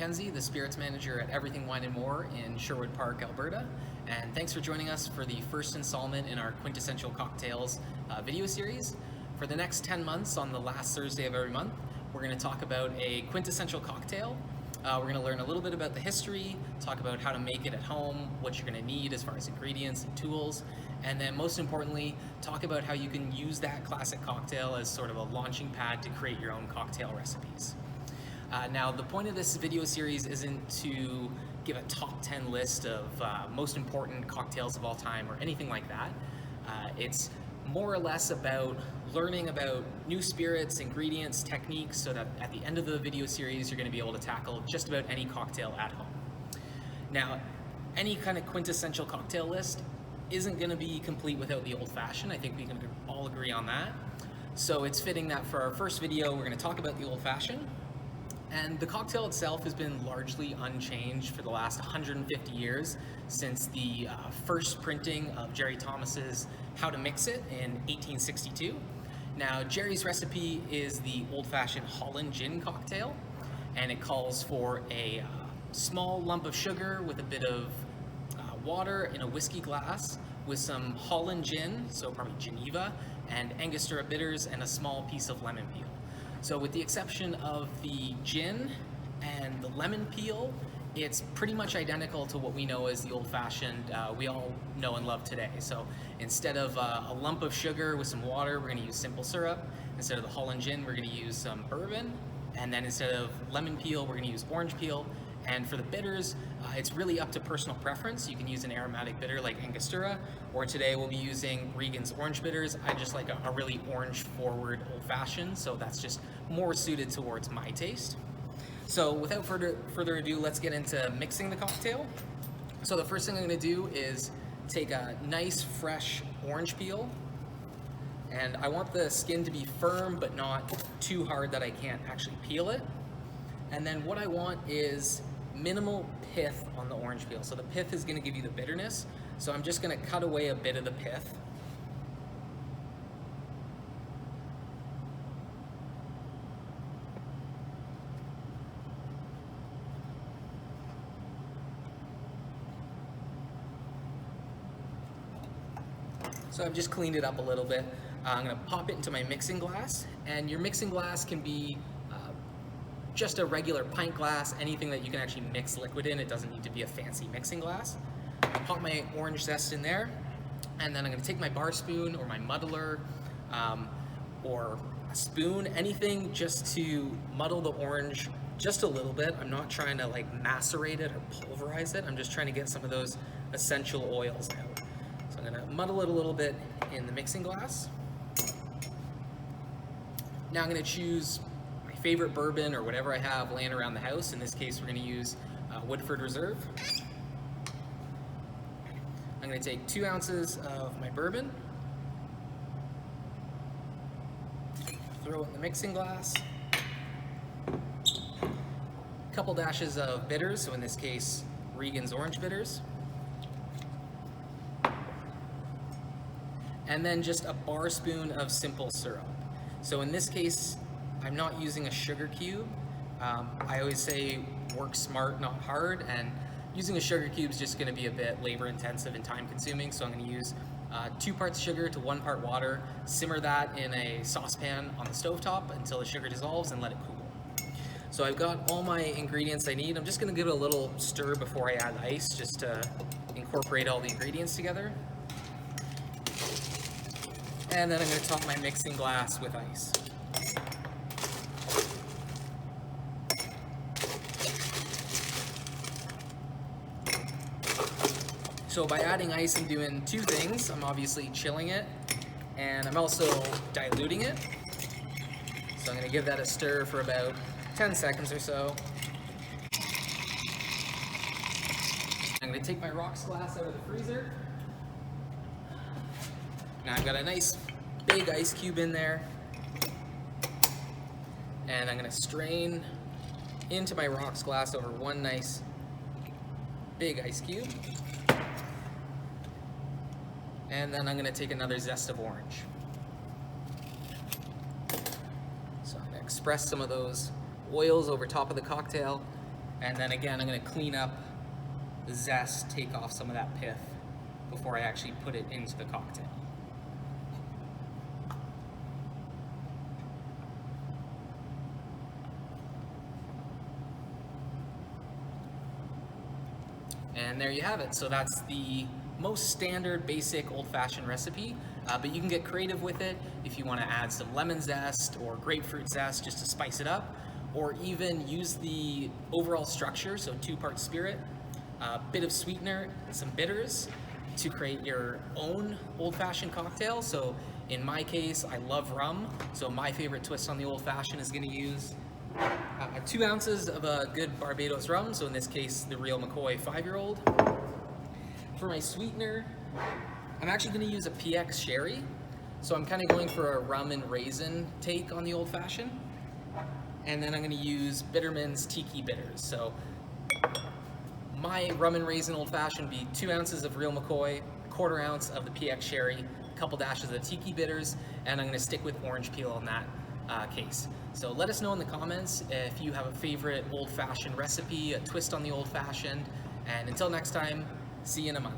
Mackenzie, the Spirits Manager at Everything Wine & More in Sherwood Park, Alberta. And thanks for joining us for the first installment in our Quintessential Cocktails video series. For the next 10 months, on the last Thursday of every month, we're going to talk about a quintessential cocktail. We're going to learn a little bit about the history, talk about how to make it at home, what you're going to need as far as ingredients and tools, and then most importantly, talk about how you can use that classic cocktail as sort of a launching pad to create your own cocktail recipes. Now, the point of this video series isn't to give a top 10 list of most important cocktails of all time or anything like that. It's more or less about learning about new spirits, ingredients, techniques, so that at the end of the video series, you're going to be able to tackle just about any cocktail at home. Now, any kind of quintessential cocktail list isn't going to be complete without the old-fashioned. I think we can all agree on that. So it's fitting that for our first video, we're going to talk about the old-fashioned. And the cocktail itself has been largely unchanged for the last 150 years since the first printing of Jerry Thomas's How to Mix It in 1862. Now, Jerry's recipe is the old-fashioned Holland gin cocktail, and it calls for a small lump of sugar with a bit of water in a whiskey glass with some Holland gin, so probably Geneva, and Angostura bitters, and a small piece of lemon peel. So with the exception of the gin and the lemon peel, it's pretty much identical to what we know as the old-fashioned we all know and love today. So instead of a lump of sugar with some water, we're going to use simple syrup. Instead of the Holland gin, we're going to use some bourbon. And then instead of lemon peel, we're going to use orange peel. And for the bitters, it's really up to personal preference. You can use an aromatic bitter like Angostura, or today we'll be using Regan's orange bitters. I just like a really orange-forward old-fashioned, so that's just more suited towards my taste. So without further ado, let's get into mixing the cocktail. So the first thing I'm going to do is take a nice fresh orange peel, and I want the skin to be firm but not too hard that I can't actually peel it. And then what I want is minimal pith on the orange peel. So the pith is going to give you the bitterness. So I'm just going to cut away a bit of the pith. So I've just cleaned it up a little bit. I'm going to pop it into my mixing glass, and your mixing glass can be just a regular pint glass, anything that you can actually mix liquid in. It doesn't need to be a fancy mixing glass. I'll pop my orange zest in there, and then I'm going to take my bar spoon or my muddler or a spoon, anything just to muddle the orange just a little bit. I'm not trying to like macerate it or pulverize it. I'm just trying to get some of those essential oils out. So I'm going to muddle it a little bit in the mixing glass. Now I'm going to choose favorite bourbon or whatever I have laying around the house. In this case, we're going to use Woodford Reserve. I'm going to take 2 ounces of my bourbon, throw it in the mixing glass, a couple dashes of bitters, so in this case, Regan's orange bitters, and then just a bar spoon of simple syrup. So in this case, I'm not using a sugar cube. I always say work smart, not hard, and using a sugar cube is just going to be a bit labor intensive and time consuming, so I'm going to use 2 parts sugar to 1 part water, simmer that in a saucepan on the stovetop until the sugar dissolves and let it cool. So I've got all my ingredients I need. I'm just going to give it a little stir before I add ice, just to incorporate all the ingredients together. And then I'm going to top my mixing glass with ice. So by adding ice, I'm doing 2 things. I'm obviously chilling it, and I'm also diluting it. So I'm going to give that a stir for about 10 seconds or so. I'm going to take my rocks glass out of the freezer. Now I've got a nice big ice cube in there, and I'm going to strain into my rocks glass over 1 nice big ice cube. And then I'm going to take another zest of orange. So I'm going to express some of those oils over top of the cocktail, And then again, I'm going to clean up the zest, take off some of that pith before I actually put it into the cocktail. And there you have it. So that's the most standard basic old-fashioned recipe, but you can get creative with it if you want to add some lemon zest or grapefruit zest just to spice it up, or even use the overall structure, so 2-part spirit, a bit of sweetener, and some bitters to create your own old-fashioned cocktail. So in my case, I love rum, so my favorite twist on the old-fashioned is going to use 2 ounces of a good Barbados rum, so in this case, the Real McCoy 5-year-old. For my sweetener, I'm actually going to use a PX sherry, so I'm kind of going for a rum and raisin take on the old-fashioned. And then I'm going to use Bitterman's Tiki Bitters. So my rum and raisin old-fashioned be 2 ounces of Real McCoy, 1/4 ounce of the PX sherry, a couple dashes of the Tiki Bitters, and I'm going to stick with orange peel on that case. So let us know in the comments if you have a favorite old-fashioned recipe, a twist on the old-fashioned, and until next time, see you in a month.